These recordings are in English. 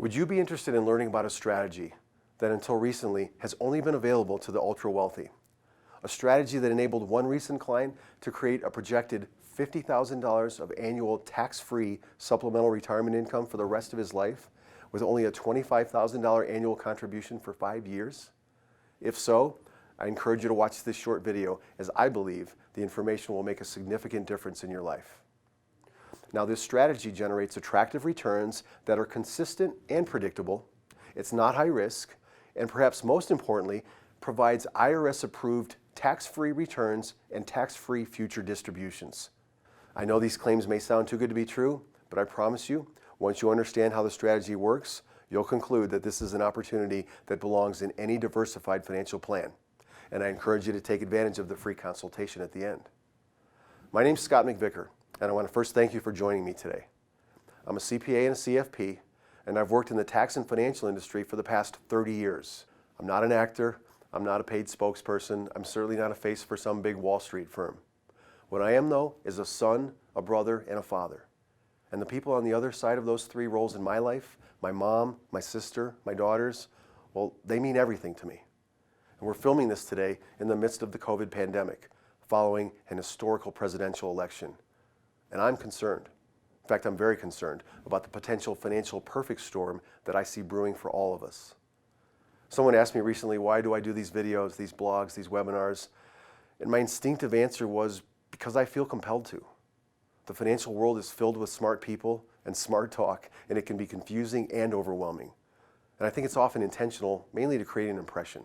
Would you be interested in learning about a strategy that until recently has only been available to the ultra-wealthy? A strategy that enabled one recent client to create a projected $50,000 of annual tax-free supplemental retirement income for the rest of his life with only a $25,000 annual contribution for 5 years? If so, I encourage you to watch this short video, as I believe the information will make a significant difference in your life. Now, this strategy generates attractive returns that are consistent and predictable. It's not high risk, and perhaps most importantly, provides IRS-approved tax-free returns and tax-free future distributions. I know these claims may sound too good to be true, but I promise you, once you understand how the strategy works, you'll conclude that this is an opportunity that belongs in any diversified financial plan. And I encourage you to take advantage of the free consultation at the end. My name's Scott McVicker, and I want to first thank you for joining me today. I'm a CPA and a CFP, and I've worked in the tax and financial industry for the past 30 years. I'm not an actor, I'm not a paid spokesperson, I'm certainly not a face for some big Wall Street firm. What I am, though, is a son, a brother, and a father. And the people on the other side of those three roles in my life, my mom, my sister, my daughters, well, they mean everything to me. And we're filming this today in the midst of the COVID pandemic, following an historical presidential election. And I'm concerned. In fact, I'm very concerned about the potential financial perfect storm that I see brewing for all of us. Someone asked me recently, why do I do these videos, these blogs, these webinars? And my instinctive answer was, because I feel compelled to. The financial world is filled with smart people and smart talk, and it can be confusing and overwhelming. And I think it's often intentional, mainly to create an impression.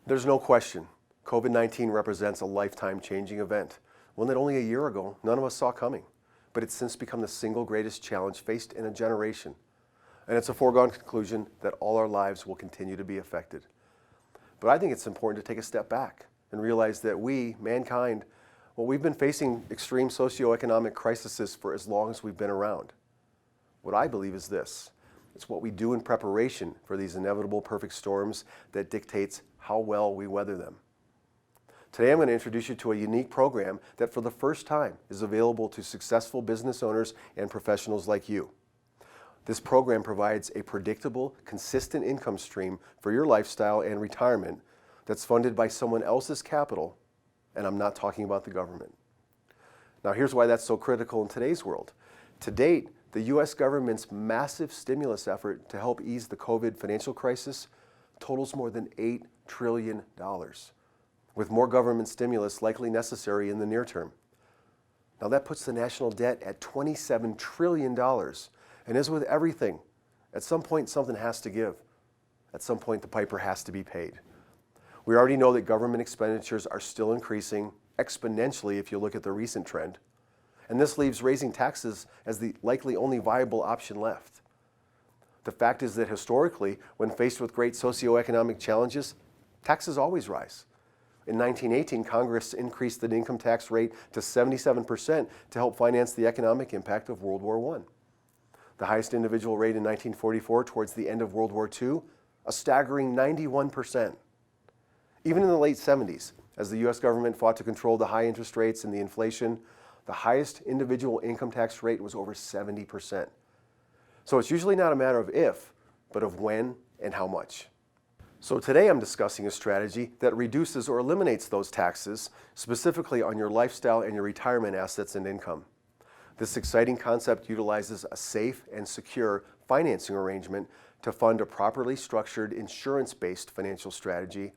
There's no question, COVID-19 represents a lifetime-changing event, one that only a year ago none of us saw coming, but it's since become the single greatest challenge faced in a generation. And it's a foregone conclusion that all our lives will continue to be affected. But I think it's important to take a step back and realize that we, mankind, well, we've been facing extreme socioeconomic crises for as long as we've been around. What I believe is this: it's what we do in preparation for these inevitable perfect storms that dictates how well we weather them. Today I'm going to introduce you to a unique program that for the first time is available to successful business owners and professionals like you. This program provides a predictable, consistent income stream for your lifestyle and retirement that's funded by someone else's capital, and I'm not talking about the government. Now, here's why that's so critical in today's world. To date, the U.S. government's massive stimulus effort to help ease the COVID financial crisis totals more than $8 trillion, with more government stimulus likely necessary in the near term. Now, that puts the national debt at $27 trillion. And as with everything, at some point something has to give. At some point the piper has to be paid. We already know that government expenditures are still increasing exponentially if you look at the recent trend. And this leaves raising taxes as the likely only viable option left. The fact is that historically, when faced with great socioeconomic challenges, taxes always rise. In 1918, Congress increased the income tax rate to 77% to help finance the economic impact of World War I. The highest individual rate in 1944 towards the end of World War II, a staggering 91%. Even in the late 70s, as the U.S. government fought to control the high interest rates and the inflation, the highest individual income tax rate was over 70%. So it's usually not a matter of if, but of when and how much. So today I'm discussing a strategy that reduces or eliminates those taxes, specifically on your lifestyle and your retirement assets and income. This exciting concept utilizes a safe and secure financing arrangement to fund a properly structured insurance-based financial strategy,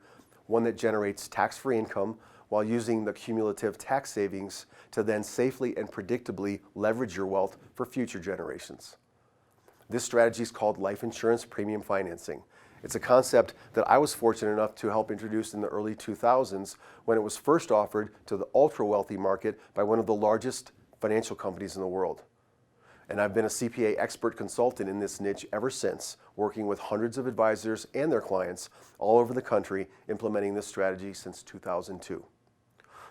one that generates tax-free income while using the cumulative tax savings to then safely and predictably leverage your wealth for future generations. This strategy is called life insurance premium financing. It's a concept that I was fortunate enough to help introduce in the early 2000s when it was first offered to the ultra-wealthy market by one of the largest financial companies in the world. And I've been a CPA expert consultant in this niche ever since, working with hundreds of advisors and their clients all over the country implementing this strategy since 2002.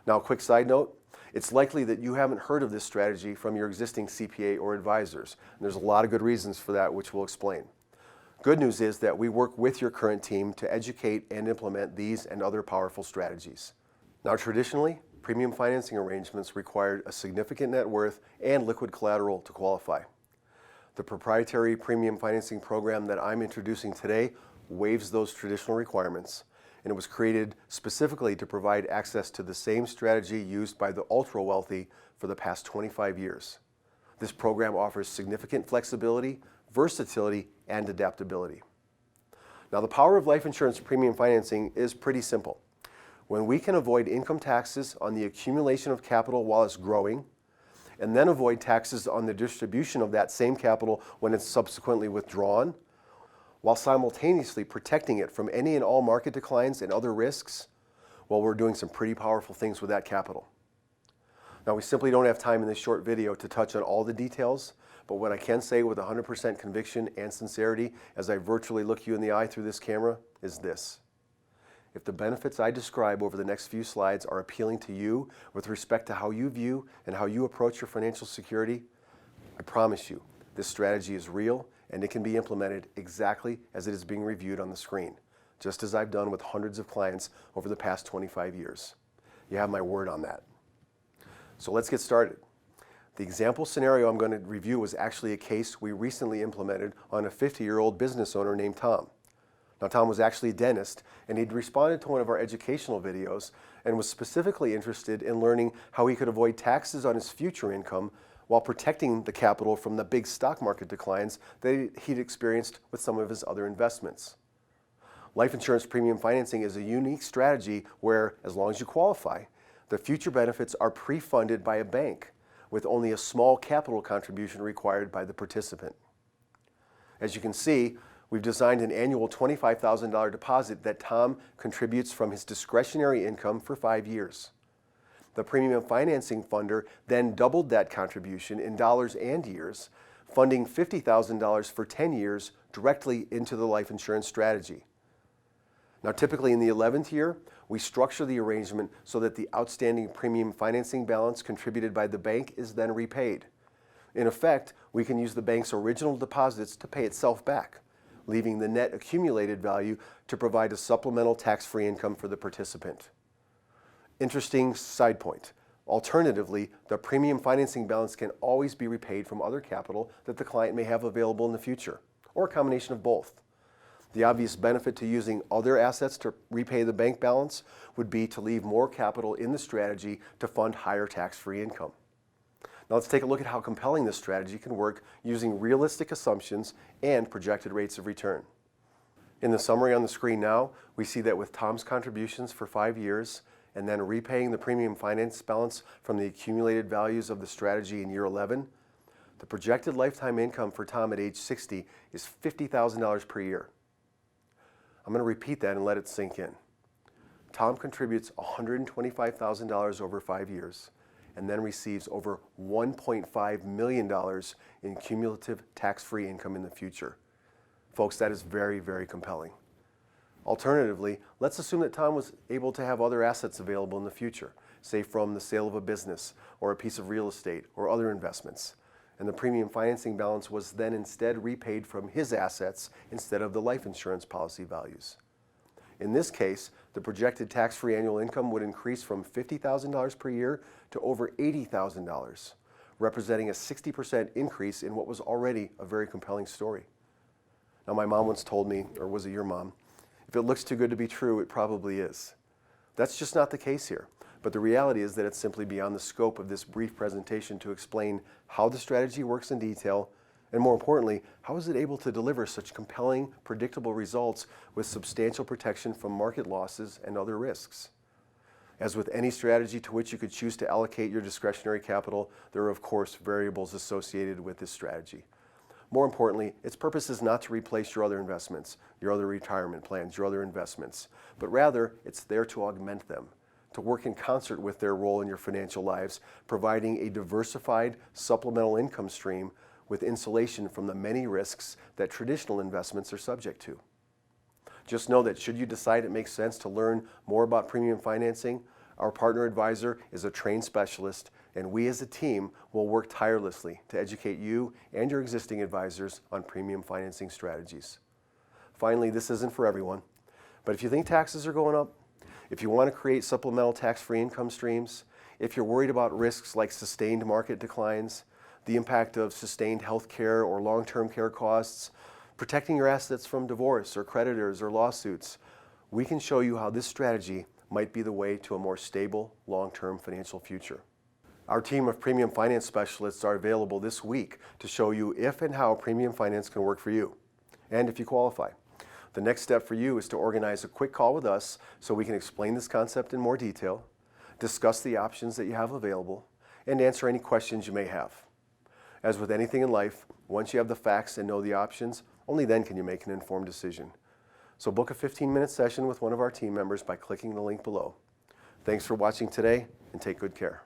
Now, a quick side note, it's likely that you haven't heard of this strategy from your existing CPA or advisors. And there's a lot of good reasons for that, which we'll explain. Good news is that we work with your current team to educate and implement these and other powerful strategies. Now, traditionally, premium financing arrangements required a significant net worth and liquid collateral to qualify. The proprietary premium financing program that I'm introducing today waives those traditional requirements, and it was created specifically to provide access to the same strategy used by the ultra-wealthy for the past 25 years. This program offers significant flexibility, versatility, and adaptability. Now, the power of life insurance premium financing is pretty simple. When we can avoid income taxes on the accumulation of capital while it's growing, and then avoid taxes on the distribution of that same capital when it's subsequently withdrawn, while simultaneously protecting it from any and all market declines and other risks, well, we're doing some pretty powerful things with that capital. Now, we simply don't have time in this short video to touch on all the details, but what I can say with 100% conviction and sincerity as I virtually look you in the eye through this camera is this. If the benefits I describe over the next few slides are appealing to you with respect to how you view and how you approach your financial security, I promise you this strategy is real and it can be implemented exactly as it is being reviewed on the screen, just as I've done with hundreds of clients over the past 25 years. You have my word on that. So let's get started. The example scenario I'm going to review was actually a case we recently implemented on a 50-year-old business owner named Tom. Now, Tom was actually a dentist, and he'd responded to one of our educational videos and was specifically interested in learning how he could avoid taxes on his future income while protecting the capital from the big stock market declines that he'd experienced with some of his other investments. Life insurance premium financing is a unique strategy where, as long as you qualify, the future benefits are pre-funded by a bank with only a small capital contribution required by the participant. As you can see, we've designed an annual $25,000 deposit that Tom contributes from his discretionary income for 5 years. The premium financing funder then doubled that contribution in dollars and years, funding $50,000 for 10 years directly into the life insurance strategy. Now, typically in the 11th year, we structure the arrangement so that the outstanding premium financing balance contributed by the bank is then repaid. In effect, we can use the bank's original deposits to pay itself back, leaving the net accumulated value to provide a supplemental tax-free income for the participant. Interesting side point. Alternatively, the premium financing balance can always be repaid from other capital that the client may have available in the future, or a combination of both. The obvious benefit to using other assets to repay the bank balance would be to leave more capital in the strategy to fund higher tax-free income. Now let's take a look at how compelling this strategy can work using realistic assumptions and projected rates of return. In the summary on the screen now, we see that with Tom's contributions for 5 years and then repaying the premium finance balance from the accumulated values of the strategy in year 11, the projected lifetime income for Tom at age 60 is $50,000 per year. I'm going to repeat that and let it sink in. Tom contributes $125,000 over 5 years and then receives over $1.5 million in cumulative tax-free income in the future. Folks, that is very, very compelling. Alternatively, let's assume that Tom was able to have other assets available in the future, say from the sale of a business or a piece of real estate or other investments, and the premium financing balance was then instead repaid from his assets instead of the life insurance policy values. In this case, the projected tax-free annual income would increase from $50,000 per year to over $80,000, representing a 60% increase in what was already a very compelling story. Now, my mom once told me, or was it your mom, if it looks too good to be true, it probably is. That's just not the case here. But the reality is that it's simply beyond the scope of this brief presentation to explain how the strategy works in detail, and more importantly, how is it able to deliver such compelling, predictable results with substantial protection from market losses and other risks. As with any strategy to which you could choose to allocate your discretionary capital, there are of course variables associated with this strategy. More importantly, its purpose is not to replace your other investments, your other retirement plans, your other investments, but rather it's there to augment them, to work in concert with their role in your financial lives, providing a diversified supplemental income stream with insulation from the many risks that traditional investments are subject to. Just know that should you decide it makes sense to learn more about premium financing, our partner advisor is a trained specialist, and we as a team will work tirelessly to educate you and your existing advisors on premium financing strategies. Finally, this isn't for everyone, but if you think taxes are going up, if you want to create supplemental tax-free income streams, if you're worried about risks like sustained market declines, the impact of sustained health care or long-term care costs, protecting your assets from divorce or creditors or lawsuits, we can show you how this strategy might be the way to a more stable, long-term financial future. Our team of premium finance specialists are available this week to show you if and how premium finance can work for you, and if you qualify. The next step for you is to organize a quick call with us so we can explain this concept in more detail, discuss the options that you have available, and answer any questions you may have. As with anything in life, once you have the facts and know the options, only then can you make an informed decision. So book a 15-minute session with one of our team members by clicking the link below. Thanks for watching today, and take good care.